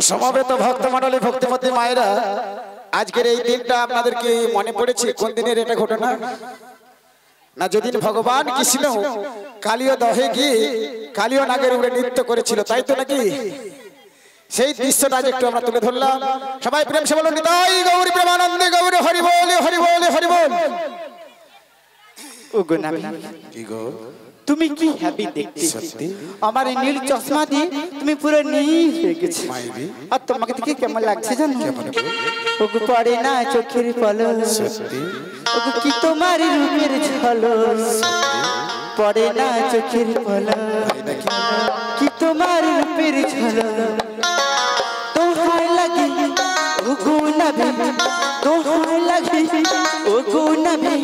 সমাবেত ভক্তমণ্ডলী ভক্তিমতী মায়েরা, আজকের এই দিনটা আপনাদেরকে মনে পড়েছে কোন দিনের এটা ঘটনা না? যেদিন ভগবান কৃষ্ণ কালীয় দহে গিয়ে কালীয় নাগের উপরে নৃত্য করেছিল, তাই তো নাকি? সেই দৃশ্যটা একটু আমরা তুলে ধরলাম। সবাই প্রেম সে বলুন নিতাই গৌর প্রেমানন্দে গৌর হরি বল হরি বল হরি বল। ওগো নাবি, কি গো তুমি কি হ্যাপি দেখতে? সত্যি আমার এই নীল চশমা দিয়ে তুমি পুরো নীল হয়ে গেছো। মাইরি আর তোমাকে দেখে কেমন লাগছে জানো? কেমন গো? ওগো পড়ে না চোখের পলক, সত্যি ওগো কি তোমার রূপের ঝলক, পড়ে না চোখের পলক, তাই নাকি? কি তোমার রূপের ঝলক। দোহাই লাগে ওগো নাবি, দোহাই লাগে ওগো নাবি,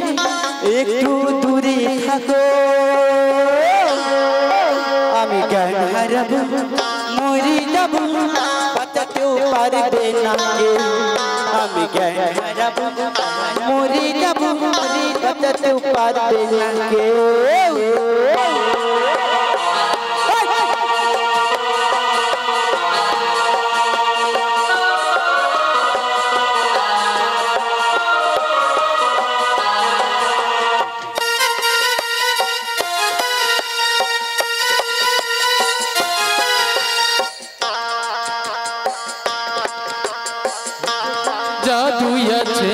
একটু দূরে থাকো, আমি জ্ঞান হারাবো মরে যাব, বাঁচাতেও পারবে না কেউ। আমি জ্ঞান হারাবো মরে যাব, বাঁচাতেও পারবে না কেউ। জাদু আছে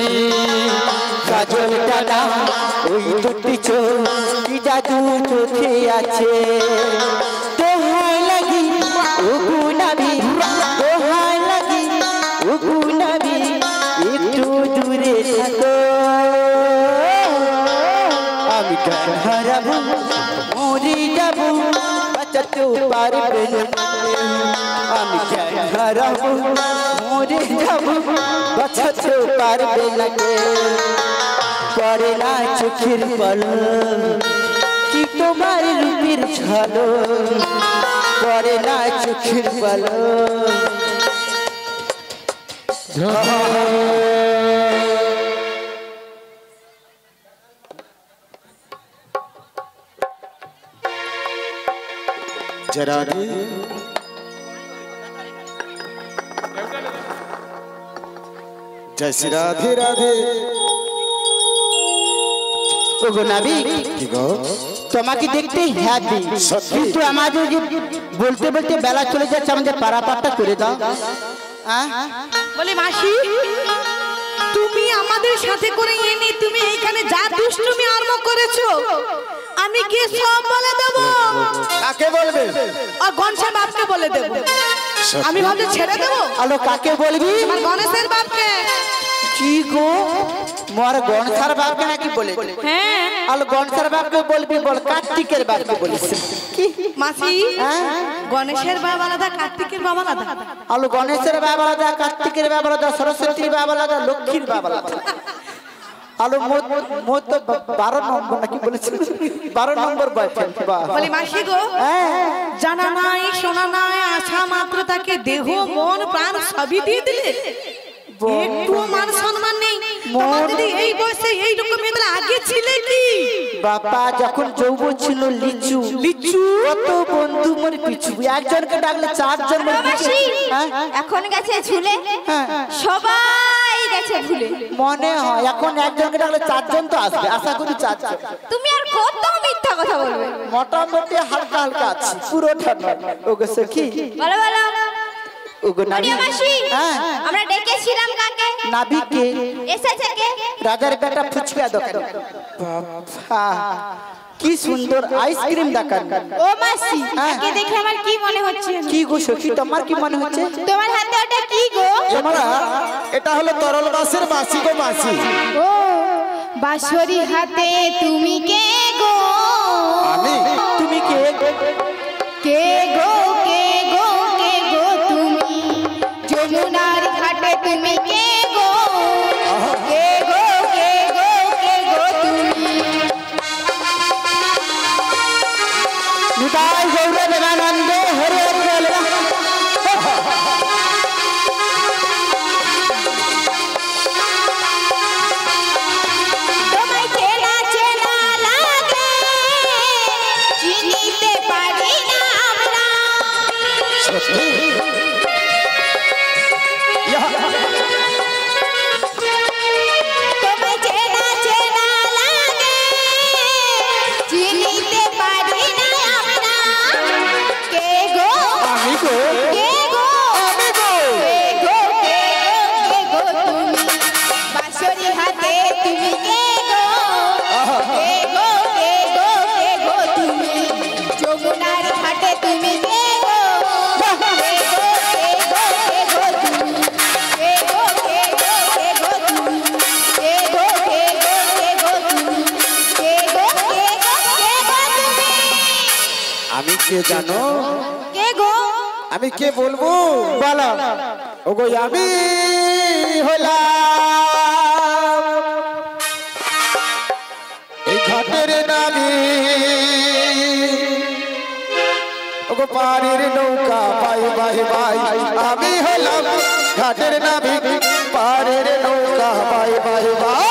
কাজল টানা ওই দুটি চোখ, কি জাদু চোখে আছে। দোহাই লাগি ওগো নাবি, দোহাই লাগি ওগো নাবি, একটু দূরে থাকো, আমি জ্ঞান হারাবো মরে যাব, বাঁচাতেও পারবে না। আমি জ্ঞান হারাবো মরে যাব, বাঁচাতেও পারবে না কেউ। পড়ে না চোখের পলক, কি তোমার রূপের ঝলক, পড়ে না চোখের পলক। जरा जय श्री राधे राधे। ওগো নাবি, কি গো? তোমাকে দেখতে হ্যাপি, কিন্তু আমাদের বলতে বলতে বেলা চলে যাচ্ছে, আমাদের পারাপারটা করে দাও। বলে মাসি, তুমি আমাদের সাথে করে এনে তুমি এখানে যা দুষ্টুমি আরম্ভ করেছো, আমি গিয়ে সব বলে দেব। কাকে বলবে? আর গণেশের বাপকে বলে দেব। আমি ভাবছি ছেড়ে দেব। আলো কাকে বলবি? আমার গণেশের বাপকে। কি গো, মোর গণসার বাপকে নাকি বলে? হ্যাঁ, আলো গণসার বাপকে বলবি, বল কার্তিকের বাপকে বলিস। কি মাসি, গণেশের বাবা আলাদা, কার্তিকের বাবা আলাদা। আলো গণেশের বাবা আলাদা, কার্তিকের বাবা আলাদা, সরস্বতীর বাবা আলাদা, লক্ষ্মীর বাবা আলাদা। আলো মোট তো 12 নম্বর নাকি বলেছিল, 12 নম্বর বয়ফ্রেন্ড। বলি মাসি গো, জানা নাই শোনা নাই, আশা মাত্র তাকে দেহ মন প্রাণ সবই দিয়ে দিলে, একটু মান সম্মান নেই। তোমার দিদি এই বয়সে এই রকম মেয়েদের আগে ছিলে কি? বাবা যখন যৌবন ছিল লিচু লিচু, কত বন্ধু মোর পিছু, একজনকে ডাকলে 4 জন মোর পিছু। এখন গেছে ঝুলে, সবাই গেছে ভুলে। মনে হয় এখন একজনকে ডাকলে 4 জন তো আসবে, আশা করি 4 জন। তুমি আর কত মিথ্যা কথা বলবে? মোটামুটি হালকা হালকা আছে, পুরোটা নয়। ওগো সখী, বলো বলো। ওগো নাবি, আমরা ডেকেছিলাম কাকে? নাবিকে। এসেছে কে? রাজার বেটা ফুচকা দোকান। বাবা কি সুন্দর আইসক্রিম দোকান। ও মাসি, একে দেখে আমার কি মনে হচ্ছে? কি গো সখী, তোমার কি মনে হচ্ছে? তোমার হাতে ওটা কি গো? আমরা এটা হলো তরল বাসের বাসি গো বাসি। ও বাঁশরি হাতে তুমি কে গো? আমি। তুমি কে? কে গো কে গো কে গো তুমি? যমুনার ঘাটে তুমি কে গো? কে গো কে গো কে গো তুমি? নিতাই গৌর প্রেমানন্দ হরি হরি বল। তোমায় চেনা চেনা লাগে, চিনিতে পারি না আমরা। আমি কে জানো? কে গো? আমি কে বলবো? বলো। ওগো আমি হলাম এই ঘাটের নাবি, ওগো পাড়ের নৌকা বাই বাই বাই। আমি হলাম ঘাটের নাবি, পাড়ের নৌকা বাই বাই বাই।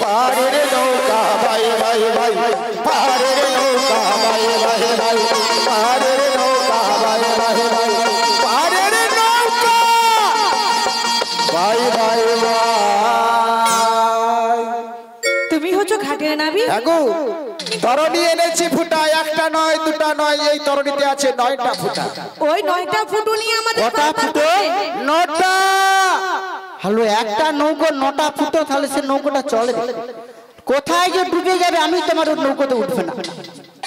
পাড়ের নৌকা বাই বাই বাই, পাড়ের নৌকা বাই বাই বাই, পাড়ের নৌকা বাই বাই বাই, পাড়ের নৌকা বাই বাই বাই, পাড়ের নৌকা বাই বাই বাই। তুমি হচ্ছে ঘাটের নাবি? আগো তরণী এনেছি ফুটা, একটা নয় দুটা নয়, এই তরণীতে আছে 9টা ফুটা। ওই 9টা ফুটো নিয়ে আমাদের কটা ফুটো? 9টা। হ্যালো, একটা নৌকো 9টা ফুটো, তাহলে সে নৌকোটা চলে কোথায় যে ডুবে যাবে? আমি তোমার নৌকোতে উঠবে না।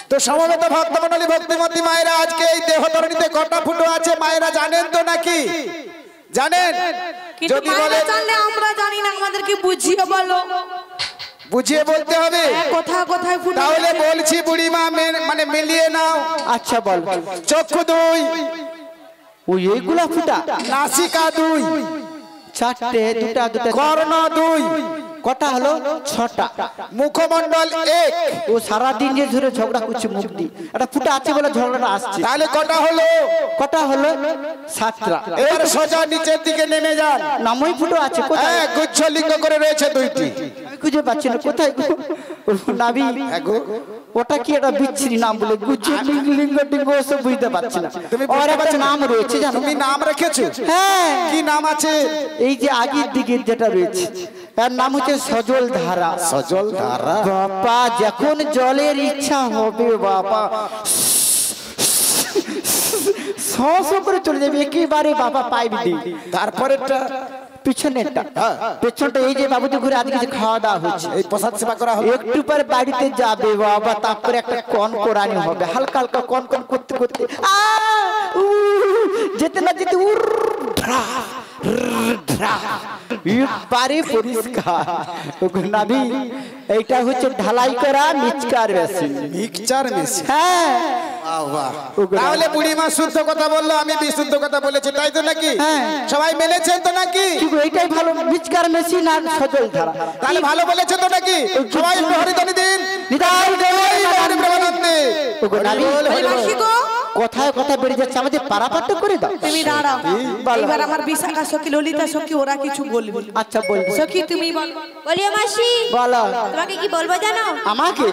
তো সমবেত ভক্তমণ্ডলী ভক্তিমতী মায়েরা, আজকে এই দেহতরণীতে কটা ফুটো আছে মায়েরা জানেন তো নাকি? জানেন? যদি বলে জানলে আমরা জানি না, আমাদেরকে বুঝিয়ে বলো। বুঝিয়ে বলতে হবে কোথায় কোথায় ফুটো? তাহলে বলছি বুড়িমা, মানে মিলিয়ে নাও। আচ্ছা বল। চক্ষু 2, ওই এইগুলা ফুটা? নাসিকা 2, 4টে, দুটা দুটা। কর্ণ 2, কটা হলো? 6টা। মুখমণ্ডল 1। ও সারাদিন যে ধরে ঝগড়া করছে মুখ দিয়ে, একটা ফুটা আছে বলে ঝগড়াটা আসছে। তাহলে কটা হলো? কটা হলো? 7টা। এবার সোজা নিচের দিকে নেমে যান। নামই ফুটো আছে কোথায়? গুচ্ছ লিঙ্গ করে রয়েছে 2টি। আমি খুঁজে পাচ্ছি না কোথায় নাবি। ওটা কি একটা বিচ্ছিরি নাম বলে গুচ্ছ লিঙ্গ টিঙ্গ ওসব বুঝতে পারছি না। আর একটা নাম রয়েছে জানো? তুমি নাম রেখেছো? হ্যাঁ। কি নাম আছে? এই যে আগের দিকে যেটা রয়েছে তার নাম হচ্ছে সজল ধারা। সজল ধারা। বাবা যখন জলের ইচ্ছা হবে বাবা সস করে চলে যাবে একেবারে বাবা পাইপ দিয়ে। তারপরেরটা পিছনেরটা, পেছনটা এই যে বাবুদের ঘুরে আজকে যে খাওয়া দাওয়া হচ্ছে, এই প্রসাদ সেবা করা হবে। একটু পরে বাড়িতে যাবে বাবা, তারপরে একটা কন কোরানি হবে, হালকা হালকা কন কন করতে করতে যেতে না যেতে পরিষ্কার নাবি। এইটা হচ্ছে ঢালাই করা মিক্সচার মেশিন। Mixture machine? হ্যাঁ। তাহলে বুড়িমা শুদ্ধ কথা বললো, আমি বিশুদ্ধ কথা বলেছি, তাই তো নাকি? হ্যাঁ। সবাই মেনেছেন তো নাকি? এইটাই ভালো, মিক্সচার মেশিন আর সজল ধারা। তাহলে ভালো বলেছে তো নাকি? সবাই হরিধ্বনি দিন। কোথায় কোথায় বেড়ে যাচ্ছে, আমাদের পারাপাট্য করে দাও। তুমি দাঁড়াও, এবার আমার বিশাখা সখী, ললিতা সখী, ওরা কিছু বলবে। আচ্ছা বলবো। সখী তুমি বলো। বলিও মাসি। বলো। তোমাকে কি বলবো জানো? আমাকে?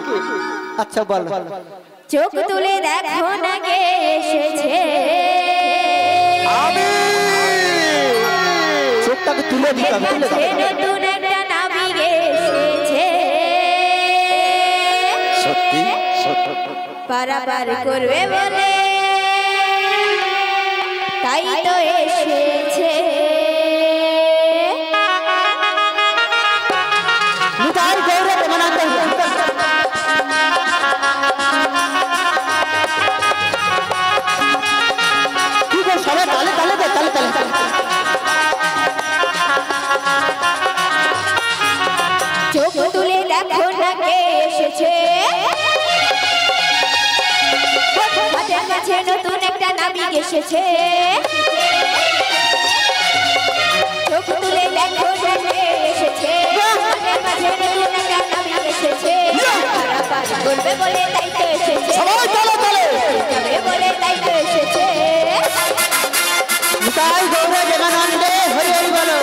আচ্ছা বলো। চোখ তুলে দেখো না কে এসেছে। আমি চোখটাকে তুলে দিতে হবে, তুলে দাও। নতুন একটা নাবি এসেছে। সত্যি সত্যি পারাপার করবে বলে তাই তো এসেছে। নিতাই গৌরব প্রেমানন্দ। কি গো সবাই তালে তালে দে, তালে তালে। চোখ তুলে দেখো না কে এসেছে। হাতের কাছে নতুন একটা নাবিক এসেছে। চোখ তুলে দেখো না কে এসেছে। হাতের কাছে নতুন একটা নাবিক এসেছে। পারাপার করবে বলে তাই তো এসেছে। সবাই তালে তালে যাবে বলে তাই তো এসেছে। নিতাই গৌরব প্রেমানন্দে হরি হরি বলো।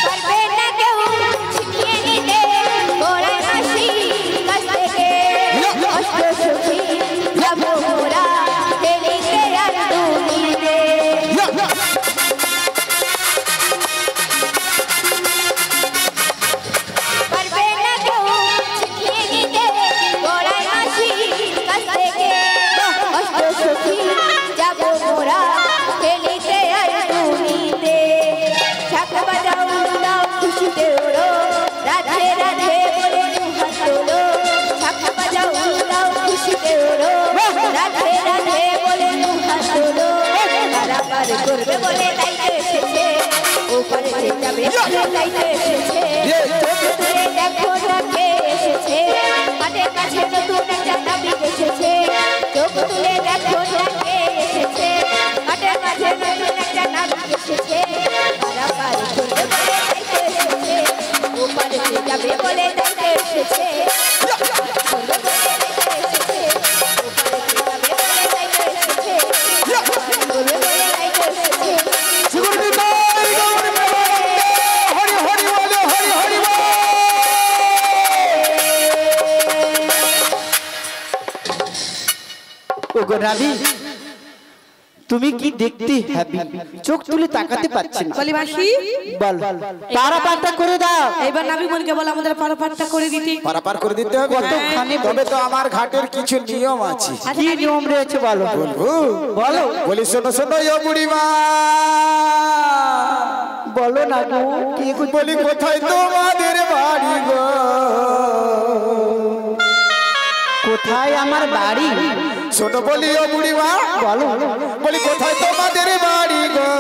পারবে না কেউ শিখিয়ে নিতে গোড়ায় হাসি কাছ থেকে। কষ্ট সুখী যাবো মোরা হেলিকে আর দুনিতে। পারবে না কেউ যাবে বলে যাইতে এসেছে চোখ তুলে দেখো কে এসেছে হাতের কাছে নতুন একটা নাবিক এসেছে চোখ তুলে দেখো কে এসেছে হাতের কাছে নতুন একটা নাবিক এসেছে পারাপার করবে বলে যাইতে এসেছে ওপারে যাবে বলে যাইতে এসেছে ওগো রাবি তুমি কি দেখতে হ্যাপি চোখ তুলে তাকাতে পারছি না বলি মাসি বল পারাপারটা করে দাও এবার নাবি মনকে বল আমাদের পারাপারটা করে দিতে পারাপার করে দিতে হবে কতখানি তবে তো আমার ঘাটের কিছু নিয়ম আছে কি নিয়ম রয়েছে বলো বলো বলি শোনো শোনো ও বুড়িমা বলো না গো কি বলি কোথায় তোমাদের বাড়ি গো কোথায় আমার বাড়ি শোনো বলি ও বুড়িমা বলো বলি কোথায় তোমাদের বাড়ি গো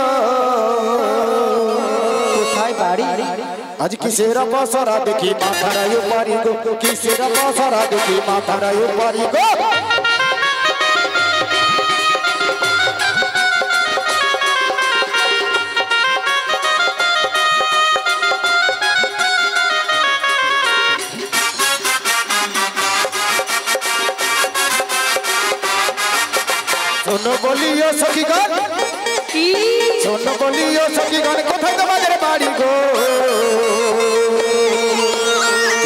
কোথায় বাড়ি আজ কিসের পসরা দেখি মাথারায় পারি গো কিসের পসরা দেখি মাথারায় পারি গো শোনো বলিও সখীগণ শোনো বলিও সখীগণ কোথায় তোমাদের বাড়ি গো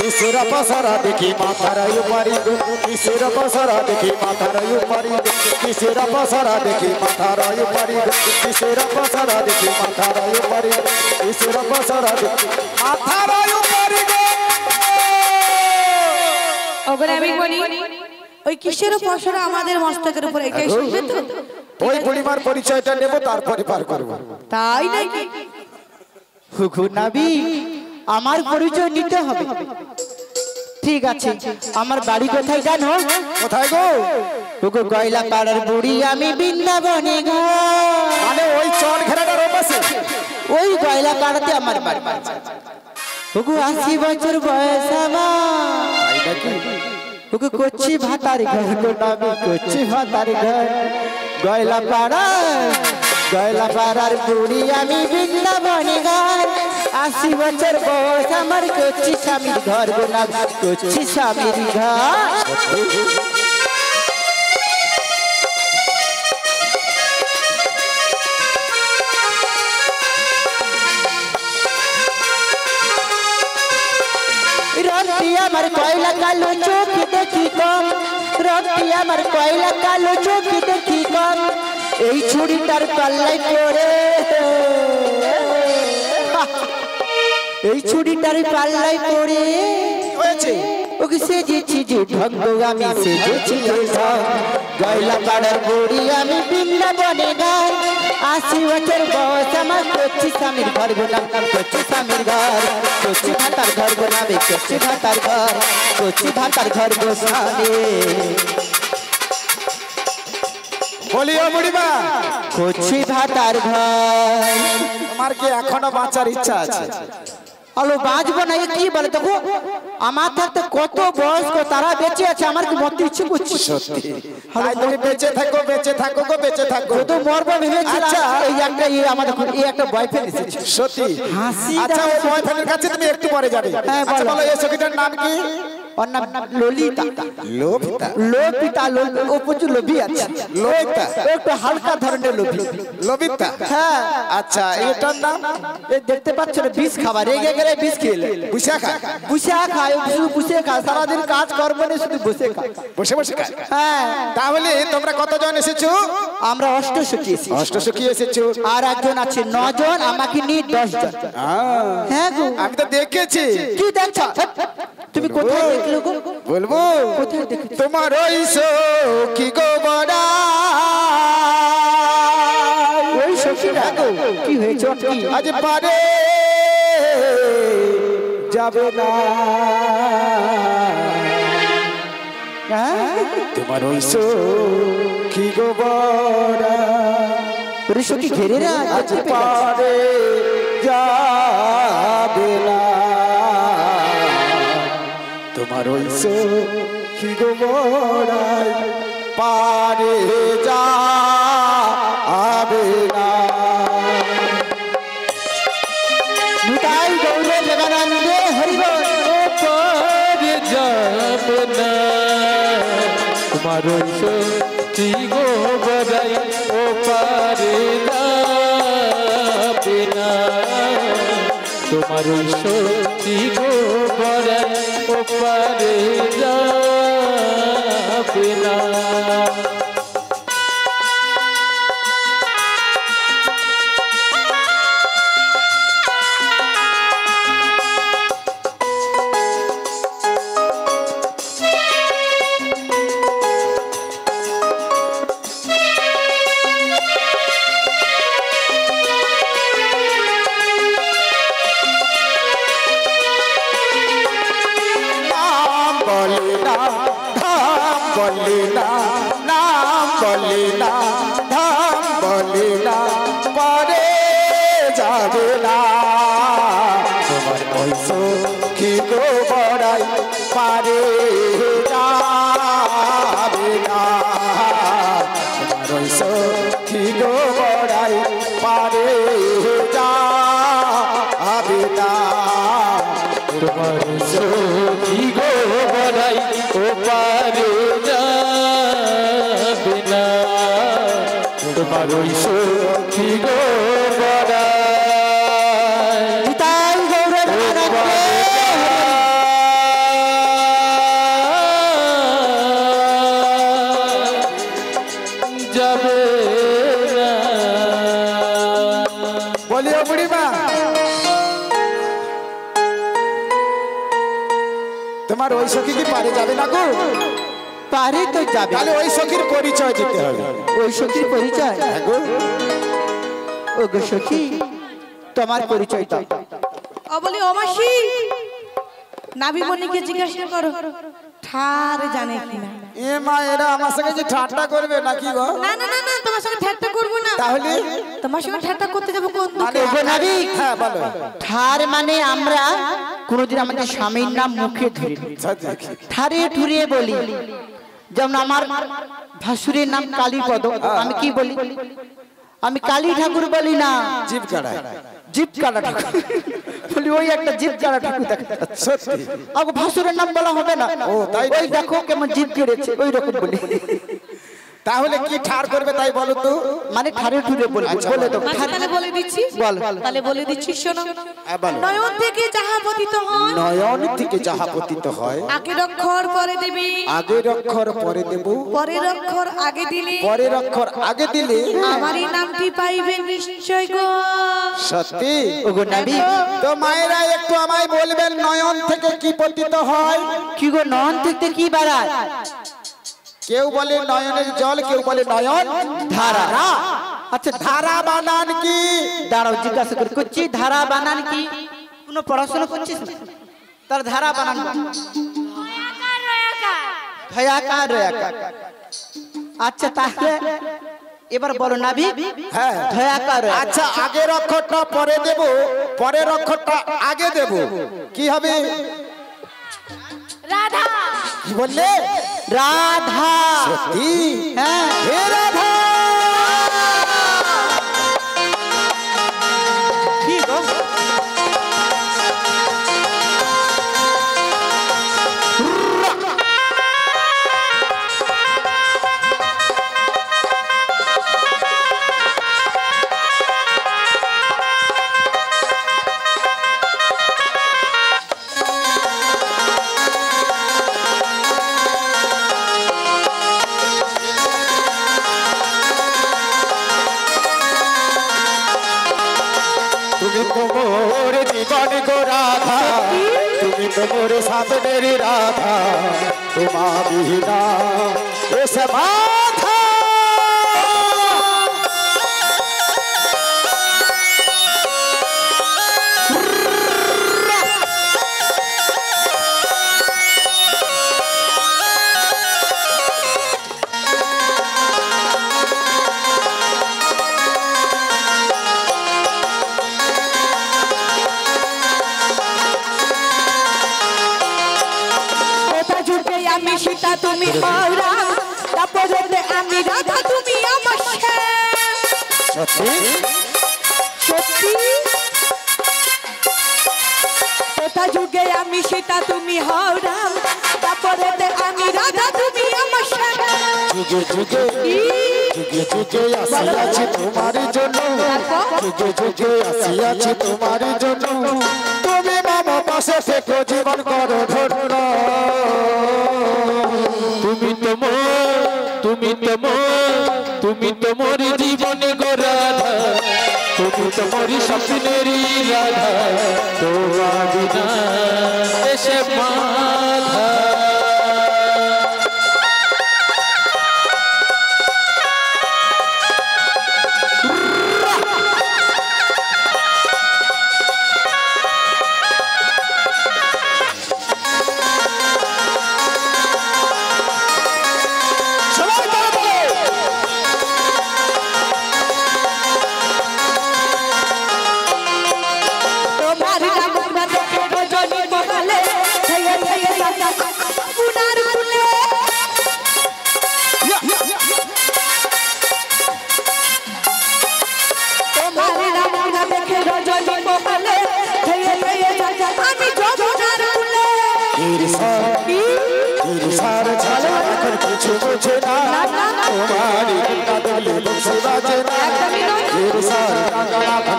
কিসের পসরা দেখি মাথারায় পারি গো কিসের পসরা দেখি মাথারায় পারি গো কিসের পসরা দেখি মাথারায় পারি গো কিসের পসরা দেখি মাথারায় পারি গো কিসের পসরা দেখি মাথারায় পারি গো ওগরে আমি বলি ওই কিসের পশরা আমাদের মস্তকের উপর এটাই শুনবে তো ওই বুড়িমার পরিচয়টা নেব তারপরে পার করব তাই নাকি হুকু নাবি আমার পরিচয় নিতে হবে ঠিক আছে আমার বাড়ি কোথায় জানো কোথায় গো হুকু গয়লা পাড়ার বুড়ি আমি বৃন্দাবনে গো মানে ওই চট ঘেরাটার ওপাশে ওই গয়লা পাড়াতে আমার বাড়ি হুকু 80 বছর বয়স আমার ওকে করছি ভাতার ঘর গো নাবি করছি ভাতার ঘর গয়লা পাড়ার বুড়ি আমি বৃন্দাবনে ঘর 80 বছর বয়স আমার করছি স্বামীর ঘর গো নাবি করছি স্বামীর ঘর রক্তি আমার কয়লা কালো চোখ দেখি কম রক্তি আমার কয়লা কালো চোখ দেখি কম এই ছুরিটার পাল্লায় পড়ে এই ছুরিটার পাল্লায় পড়ে হয়েছে ওকে সেজেছি যে ভঙ্গ আমি সেজেছি গয়লা পাড়ার বুড়ি আমি বৃন্দাবনে গান 80 বছর বয়স আমার করছি স্বামীর ঘর গোলাম করছি স্বামীর ঘর করছি ভাতার ঘর গোলামে করছি ভাতার ঘর করছি ভাতার ঘর গোসামে বলিও বুড়িমা করছি ভাতার ঘর তোমার কি এখনো বাঁচার ইচ্ছা আছে আলো বাঁচবো না কি বলে দেখো আমার থাকতে কত বয়স্ক তারা বেঁচে আছে আমার কি মরতে ইচ্ছে করছে সত্যি তাই তুমি বেঁচে থাকো গো বেঁচে থাকো তো মরবো ভেবেছিলাম এই একটা আমাদের এই একটা বয়ফ্রেন্ড এসেছে সত্যি হাসি আচ্ছা ওই বয়ফ্রেন্ডের কাছে তুমি একটু পরে যাবে হ্যাঁ, আচ্ছা বলো। বলো এই সখীটার নাম কি ওর নাম ললিতা লোভিতা লোপিতা ও প্রচুর লোভী আছে লোভিতা একটু হালকা ধরনের লোভী লোভিতা হ্যাঁ আচ্ছা এটার নাম এই দেখতে পাচ্ছ না বিষ খাবার রেগে গেলে বিষ খেলে বিশাখা বুসে খায় শুধু বুসে খায় সারাদিন কাজ করবো না শুধু বসে খায় বসে বসে খায় হ্যাঁ তাহলে তোমরা কতজন এসেছো আমরা অষ্টসখী এসেছি অষ্টসখী এসেছো আর একজন আছে 9 জন আমাকে নিয়ে 10 জন হ্যাঁ গো আমি তো দেখেছি কি দেখছো তুমি কোথায় দেখলে গো বলবো কোথায় দেখেছো তোমার ওই সখী গো বড়া ওই সখীরা গো কি হয়েছে কি আজ পারে যাবে না হ্যাঁ তোমার ওই সখী গো বড়া ওই সখী ঘেরে রা আজ পারে যাবে তোমার ওই সখী গো বড়াই পারে যাবে না। নিতাই গৌর জগন্নাথে হরিবল। পারে যাবে না তোমার ওই সখী গো বড়াই ও পারে যাবে না তোমার ওই সখী গো বড়াই ও পারে যাবে না। নাম বলে না ধাম বলে না, নাম বলে না ধাম বলে না, পরে যাবে না তোমার ওই সখী গো বড়াই পারে যাবে না। তোমার ওই সখী গো বড়াই পারে যাবে না। তোমার সখী গো বড়াই ও পারে যাবে না তোমার ওই সখী গো বড়াই নিতাই গৌর জগন্নাথে যাবে না। বলিও বুড়িমা, তোমার ওই সখী কি পারে যাবে না গো? পারে তো যাবে। তাহলে ওই সখীর পরিচয় দিতে হবে। ওই সখীর পরিচয়? হ্যাঁ গো। ও গো সখী, তোমার পরিচয় দাও। ও বলি ও মাসি, নাবিমণিকে জিজ্ঞাসা করো ঠার জানে কিনা। এ মা, এরা আমার সঙ্গে যে ঠাট্টা করবে নাকি গো? না না না না, তোমার সঙ্গে ঠাট্টা করবো না। তাহলে তোমার সঙ্গে ঠাট্টা করতে যাবো কোন মানে দুঃখে? গো নাবিক, হ্যাঁ বলো। ঠার মানে আমরা কোনোদিন আমাদের স্বামীর নাম মুখে ধরি না। ঠারে ঠুরিয়ে বলি। যেমন আমার ভাসুরের নাম কালীপদ, আমি কি বলি? আমি কালী ঠাকুর বলি না, জিভ কাড়া। জিভ কাটা ঠাকুর বলি। ওই একটা জিভ কাটা ঠাকুর দেখা যাচ্ছে। সত্যি? আগো ভাসুরের নাম বলা হবে না? ও, তাই? ওই দেখো কেমন জিভ কেড়েছে, ওই রকম বলি। তাহলে কি ঠার করবে তাই বলো তো? মানে ঠারে ঠুরে বলি। বলে তো আচ্ছা, তাহলে বলে দিচ্ছি। বল। তাহলে বলে দিচ্ছি শোনো। হ্যাঁ, বলো। নয়ন থেকে যাহা পতিত হয়, নয়ন থেকে যাহা পতিত হয়, আগের অক্ষর পরে দেবে, আগের অক্ষর পরে দেব, পরের অক্ষর আগে দিলে পরের অক্ষর আগে দিলে আমারই নামটি পাইবে নিশ্চয় গো। সত্যি? ওগো নাবিক, তো মায়েরা একটু আমায় বলবেন নয়ন থেকে কি পতিত হয়? কি গো নয়ন থেকে কি বাড়ায়? কেউ বলে নয়নের জল, কেউ বলে নয়ন ধারা। আচ্ছা, ধারা বানান কি? দাঁড়াও, জিজ্ঞাসা করছি ধারা বানান কি? কোনো পড়াশোনা করছিস না? তার ধারা বানান ভয়াকার রয়াকার। আচ্ছা তাহলে এবার বলো নাবিক। হ্যাঁ। ভয়াকার রয়াকার। আচ্ছা, আগের অক্ষরটা পরে দেব, পরের অক্ষরটা আগে দেব, কি হবে? রাধা। কি বললে? রাধা। সত্যি? হ্যাঁ। হে রাধা। কি গো? তুমি তো মোর জীবন গো রাধা, তুমি তো মোর সাধনের রাধা, তোমা বিনা এ সমাধা। আমি সীতা তুমি হরা তারপরে আমি রাধা তুমি আমার সত্যি সত্যি তোতা যুগে আমি সীতা তুমি হরা তারপরে আমি রাধা তুমি আমার যুগে যুগে যুগে যুগে আসিয়াছি তোমার জন্য যুগে যুগে আসিয়াছি তোমার জন্য তুমি মামা পাশে থেকে জীবন করো ধন্য তুমি তো মোর জীবনে গো রাধা তুমি তো মোর স্বপ্নেরই রাধা তোমার বিনা এসে মাধা কিছু বোঝে না তোমার বাজে না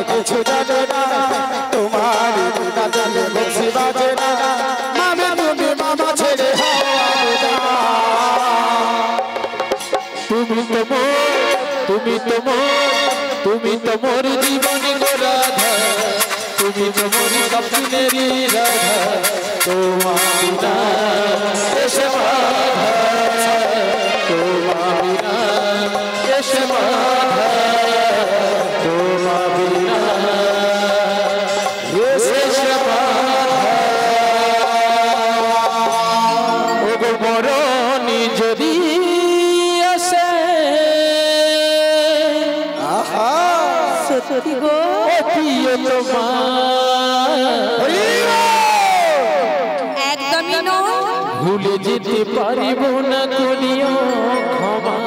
কিছু জানে না তোমার বাজে না মামে তুমি মামা ছেড়ে তুমি তো মোর জীবনে গো রাধা তুমি তো মোর স্বপ্নেরই রাধা তোমার বিনা এসে মাধা তোমার বিনা এসে মাধা তোমার বিনা এসে মাধা ও গো মরণি যদি আসে সত্যি গো প্রিয় তোমার একদমই নয় ভুলে যেতে পারিব না করিও ক্ষমা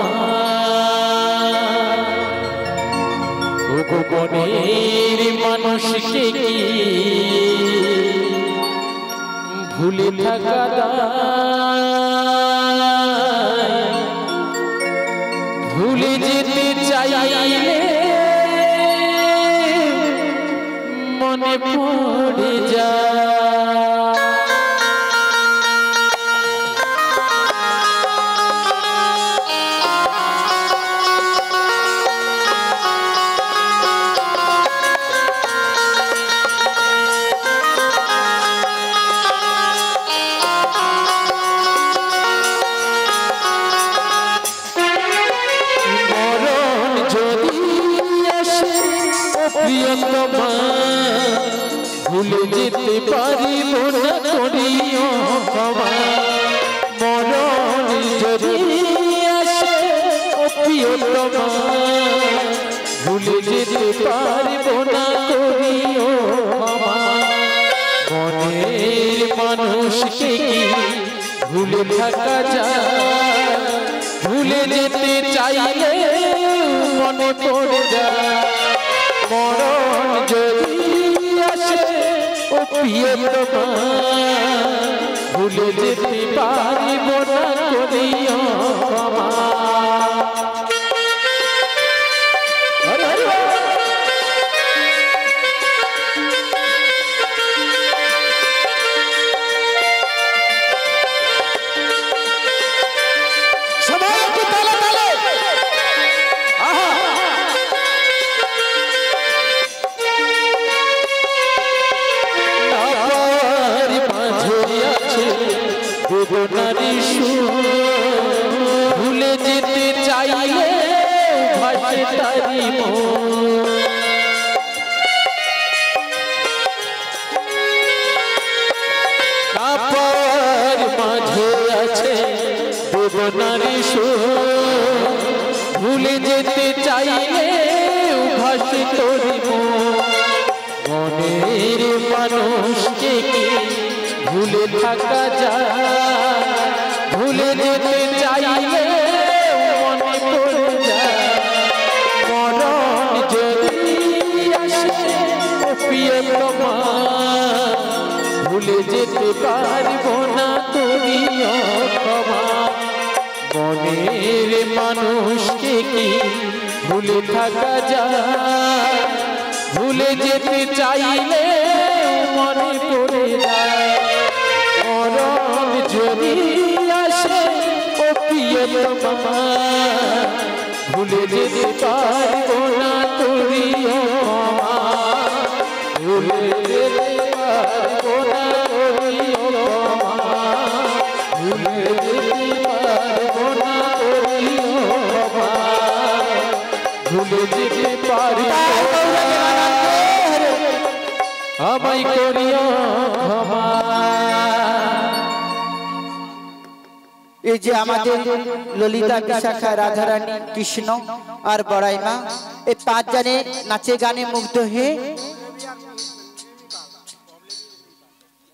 ও গোপনের মানুষকে কি ভুলে থাকা দায় ভুলে যেতে চাইলে মনে পড়ে যায় ভুলে যেতে পারিব না করিও ক্ষমা মরণ যদি আসে ও প্রিয়তমা ভুলে যেতে পারিব না করিও ক্ষমা মনের মানুষকে কি ভুলে থাকা যায় ভুলে যেতে চাইলে মনে পড়ে যায় মরণ যদি আসে ও প্রিয়তমা ভুলে যেতে পারিব না করিও ক্ষমা বেদনারি ভুলে যেতে চাইলে ভাসে তারি কাপার মাঝে আছে বেদনারি ভুলে যেতে চাইলে ভাসে তোরি মনের মানুষকে কি ভুলে থাকা যায় মানুষকে কি ভুলে থাকা যায়? ভুলে যেতে চাইলে মনে পড়ে যায় মরণ যদি আসে ও প্রিয়তমা, ভুলে যেতে পারবো না তুমিও ক্ষমা, ভুলে যেতে পারবো না তুমিও ক্ষমা, ভুলে যেতে পারবো না তুমিও ক্ষমা, ভুলে যেতে পারবো আমায় করিও ক্ষমা। এই যে আমাদের ললিতা, বিশাখা, রাধারানী, কৃষ্ণ আর বড়াইমা, এই 5 জনে নাচে গানে মুগ্ধ হয়ে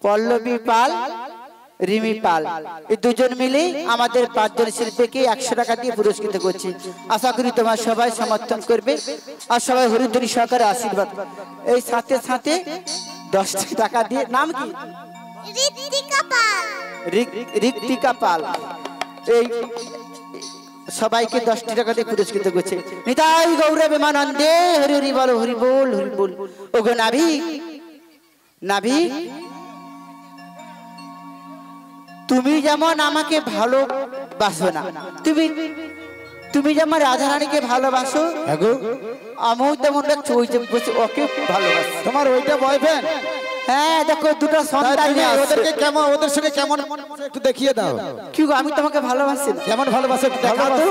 পল্লবী পাল, রিমি পাল এই দুজন মিলে আমাদের 5 জন শিল্পীকে 100 টাকা দিয়ে পুরস্কৃত করছে। আশা করি তোমার সবাই সমর্থন করবে আর সবাই হরিধ্বনি সহকারে আশীর্বাদ। এই সাথে সাথে 10 টাকা দিয়ে, নাম কি? ঋত্বিকা পাল, এই সবাইকে 10 টাকা দিয়ে পুরস্কৃত করছে। নিতাই গৌর প্রেমানন্দে, হরি হরি বল, হরি বল, হরি বল। ওগো নাভিক, নাভিক তুমি যেমন আমাকে ভালোবাসো না, তুমি যেমন রাধারানীকে ভালোবাসো, আমিও তেমন বসে ওকে ভালোবাসি। তোমার ওইটা বয়ফ্রেন্ড? হ্যাঁ, দেখো দুটো সন্তান নিয়ে আসছে। ওদেরকে কেমন, ওদের সঙ্গে কেমন একটু দেখিয়ে দাও। কি গো, আমি তোমাকে ভালোবাসি না? কেমন ভালোবাসে একটু দেখাও তো।